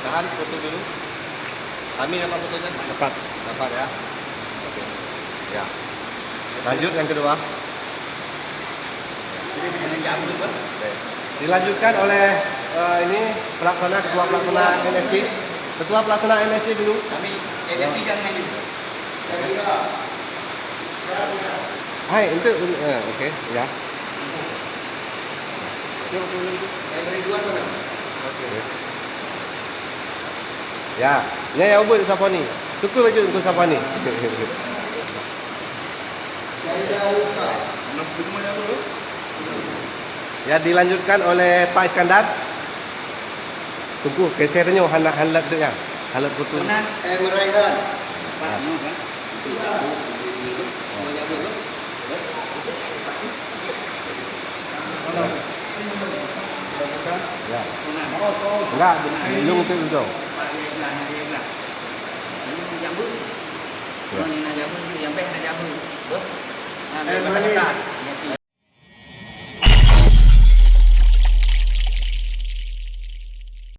Tahan foto dulu. Kami dapat fotonya? Dapat. Dapat ya. Oke. Ya. Lanjut yang kedua. Oke. Dilanjutkan oleh ini ketua pelaksana NSC. Ketua pelaksana NSC dulu. Kami NSC jangan ini. Hai, itu oke, ya. Yang Ridwan mana? Oke. Ya, ini yang ubud siapa ni? Tukul baju untuk siapa ni? Ya, dilanjutkan oleh Pak Iskandar. Tunggu, gesernya hanlat tu ya. Hanlat foto. Meraihan. Pak, kan? Ya. Enggak, belum itu dulu. Ya. Yang